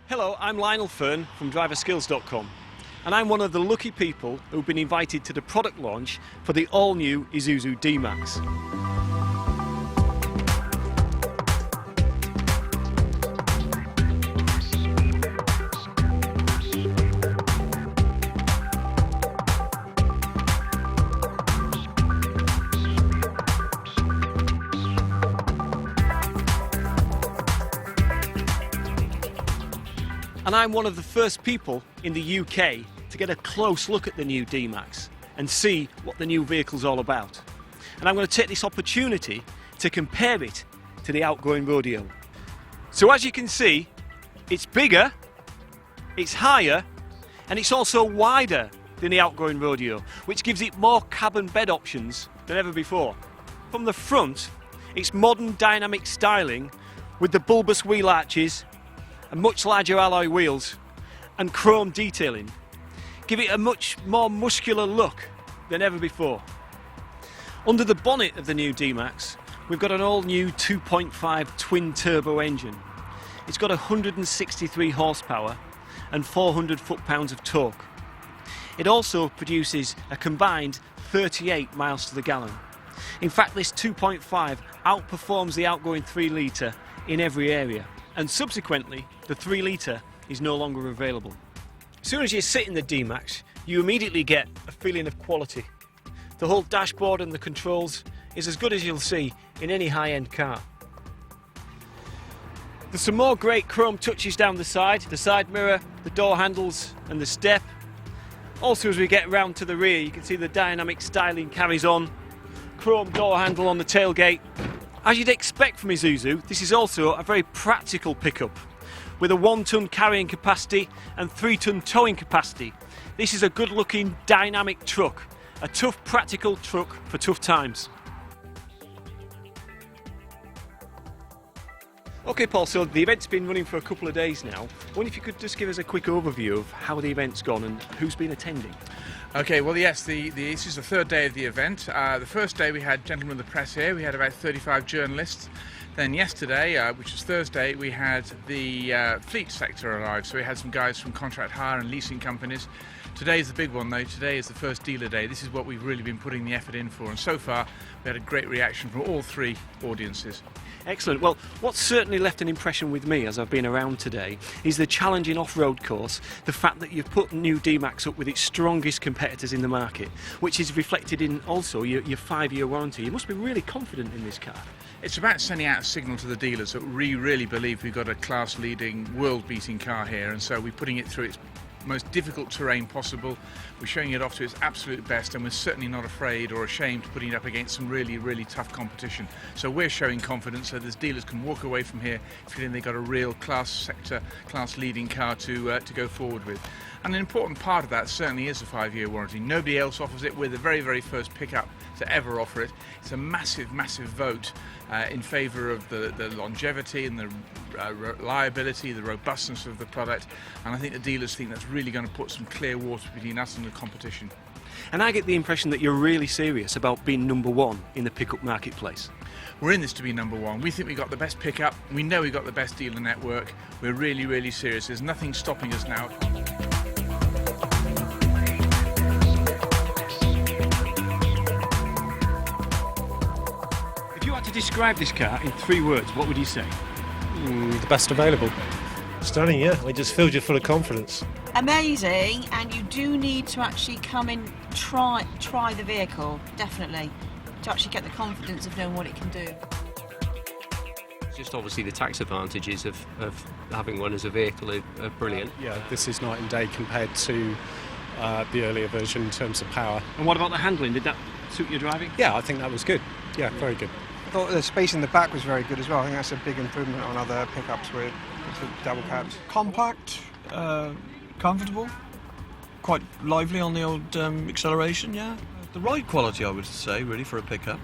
Hello, I'm Lionel Fern from driverskills.com, and I'm one of the lucky people who've been invited to the product launch for the all-new Isuzu Dmax. And I'm one of the first people in the UK to get a close look at the new Dmax and see what the new vehicle's all about. And I'm going to take this opportunity to compare it to the outgoing Rodeo. So as you can see, it's bigger, it's higher, and it's also wider than the outgoing Rodeo, which gives it more cabin bed options than ever before. From the front, it's modern dynamic styling with the bulbous wheel arches and much larger alloy wheels and chrome detailing give it a much more muscular look than ever before. Under the bonnet of the new Dmax, we've got an all-new 2.5 twin-turbo engine. It's got 163 horsepower and 400 foot-pounds of torque. It also produces a combined 38 miles to the gallon. In fact, this 2.5 outperforms the outgoing 3 litre in every area. And subsequently, the 3 litre is no longer available. As soon as you sit in the Dmax, you immediately get a feeling of quality. The whole dashboard and the controls is as good as you'll see in any high-end car. There's some more great chrome touches down the side mirror, the door handles and the step. Also, as we get round to the rear, you can see the dynamic styling carries on. Chrome door handle on the tailgate. As you'd expect from Isuzu, this is also a very practical pickup. With a 1-ton carrying capacity and 3-ton towing capacity, this is a good-looking, dynamic truck. A tough, practical truck for tough times. Okay, Paul, so the event's been running for a couple of days now. I wonder if you could just give us a quick overview of how the event's gone and who's been attending. Okay, well, yes, this is the third day of the event. The first day we had gentlemen of the press here. We had about 35 journalists. Then yesterday, which was Thursday, we had the fleet sector arrive. So we had some guys from contract hire and leasing companies. Today's the big one, though. Today is the first dealer day. This is what we've really been putting the effort in for. And so far, we had a great reaction from all 3 audiences. Excellent. Well, what's certainly left an impression with me as I've been around today is the challenging off-road course, the fact that you've put new Dmax up with its strongest competitors in the market, which is reflected in also your 5-year warranty. You must be really confident in this car. It's about sending out a signal to the dealers that we really believe we've got a class-leading, world-beating car here, and so we're putting it through its most difficult terrain possible. We're showing it off to its absolute best, and we're certainly not afraid or ashamed of putting it up against some really, really tough competition. So we're showing confidence so that dealers can walk away from here feeling they've got a real class sector, class leading car to go forward with. And an important part of that certainly is a 5-year warranty. Nobody else offers it. We're the very, very first pickup to ever offer it. It's a massive, massive vote in favour of the longevity and the reliability, the robustness of the product, and I think the dealers think that's really going to put some clear water between us and the competition. And I get the impression that you're really serious about being number 1 in the pickup marketplace. We're in this to be number 1. We think we've got the best pickup. We know we've got the best dealer network. We're really, really serious. There's nothing stopping us now. If you had to describe this car in 3 words, what would you say? The best available. Stunning, yeah. It just fills you full of confidence. Amazing, and you do need to actually come and try the vehicle, definitely, to actually get the confidence of knowing what it can do. Just obviously the tax advantages of having one as a vehicle are brilliant. Yeah, this is night and day compared to the earlier version in terms of power. And what about the handling? Did that suit your driving? Yeah, I think that was good. Yeah, very good. I thought the space in the back was very good as well. I think that's a big improvement on other pickups with double cabs. Compact, comfortable, quite lively on the old acceleration, yeah. The ride quality, I would say, really, for a pickup.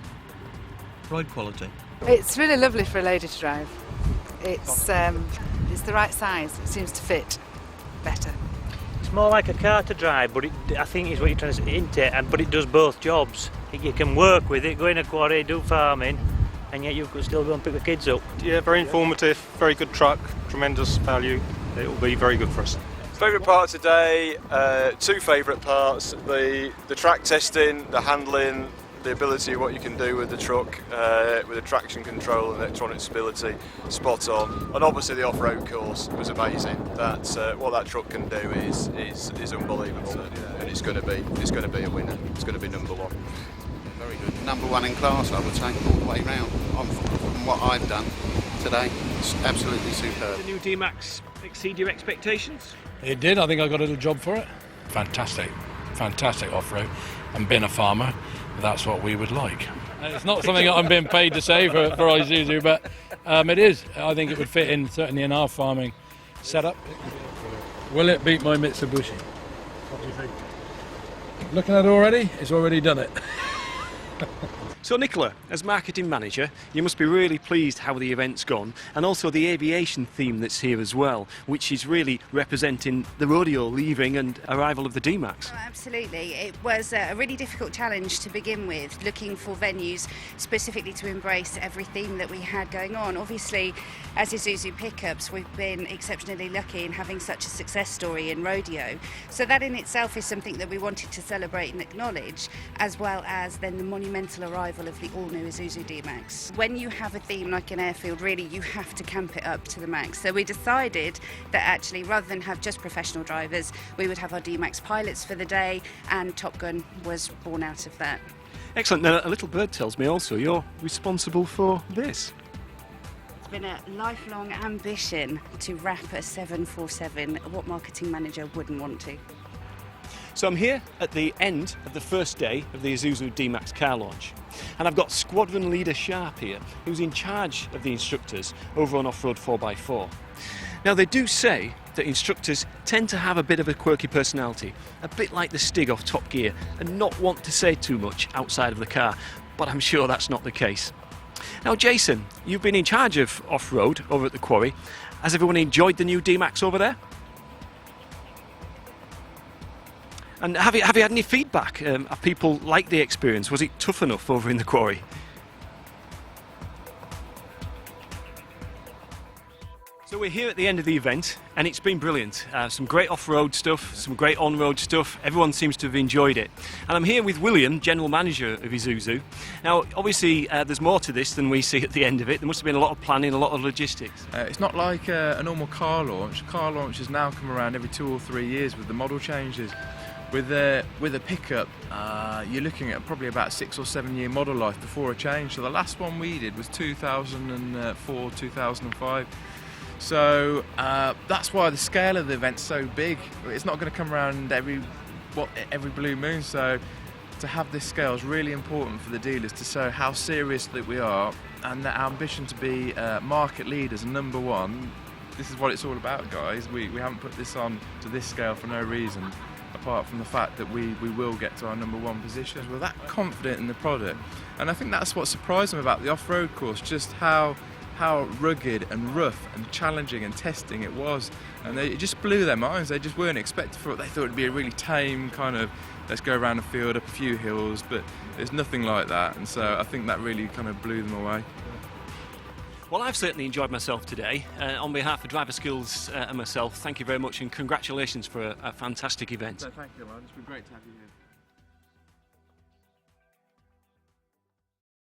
Ride quality. It's really lovely for a lady to drive. It's the right size. It seems to fit better. It's more like a car to drive, but I think is what you're trying to say, isn't it? But it does both jobs. You can work with it, go in a quarry, do farming, and yet you could still go and pick the kids up. Yeah, very informative, very good truck, tremendous value. it will be very good for us. Favourite part of today, two favourite parts, the track testing, the handling, the ability of what you can do with the truck, with the traction control and electronic stability, spot on. And obviously the off-road course was amazing. That's what that truck can do is unbelievable, and it's going to be a winner. It's going to be number one. Very good. Number one in class, I would say, all the way round. From what I've done today, it's absolutely superb. The new Dmax exceed your expectations? It did. I think I got a little job for it. Fantastic off-road. And being a farmer, that's what we would like. It's not something that I'm being paid to say for Isuzu, but it is. I think it would fit in, certainly in our farming setup. Will it beat my Mitsubishi? What do you think? Looking at it already? It's already done it. So Nicola, as marketing manager, you must be really pleased how the event's gone, and also the aviation theme that's here as well, which is really representing the rodeo leaving and arrival of the Dmax. Oh, absolutely. It was a really difficult challenge to begin with, looking for venues specifically to embrace every theme that we had going on. Obviously, as Isuzu Pickups, we've been exceptionally lucky in having such a success story in rodeo. So that in itself is something that we wanted to celebrate and acknowledge, as well as then the monumental arrival of the all-new Isuzu Dmax. When you have a theme like an airfield, really you have to camp it up to the max. So we decided that actually, rather than have just professional drivers, we would have our Dmax pilots for the day, and Top Gun was born out of that. Excellent. Now, a little bird tells me also you're responsible for this. It's been a lifelong ambition to wrap a 747. What marketing manager wouldn't want to? So I'm here at the end of the first day of the Isuzu Dmax car launch, and I've got Squadron Leader Sharp here, who's in charge of the instructors over on Off-Road 4x4. Now they do say that instructors tend to have a bit of a quirky personality, a bit like the Stig off Top Gear, and not want to say too much outside of the car, but I'm sure that's not the case. Now Jason, you've been in charge of off-road over at the quarry. Has everyone enjoyed the new Dmax over there? And have you had any feedback? Have people liked the experience? Was it tough enough over in the quarry? So we're here at the end of the event, and it's been brilliant. Some great off-road stuff, some great on-road stuff. Everyone seems to have enjoyed it. And I'm here with William, General Manager of Isuzu. Now, obviously, there's more to this than we see at the end of it. There must have been a lot of planning, a lot of logistics. It's not like a normal car launch. Car launches now come around every 2 or 3 years with the model changes. With a pickup, you're looking at probably about 6 or 7 year model life before a change. So the last one we did was 2004, 2005. So that's why the scale of the event's so big. It's not going to come around every blue moon. So to have this scale is really important for the dealers to show how serious that we are, and our ambition to be market leaders and number one. This is what it's all about, guys. We haven't put this on to this scale for no reason, apart from the fact that we will get to our number one position. We're that confident in the product, and I think that's what surprised them about the off-road course, just how rugged and rough and challenging and testing it was, and it just blew their minds. They just weren't expecting for it. They thought it'd be a really tame kind of, let's go around the field, up a few hills, but there's nothing like that, and so I think that really kind of blew them away. Well, I've certainly enjoyed myself today. On behalf of Driver Skills and myself, thank you very much, and congratulations for a fantastic event. So thank you, man. It's been great to have you here.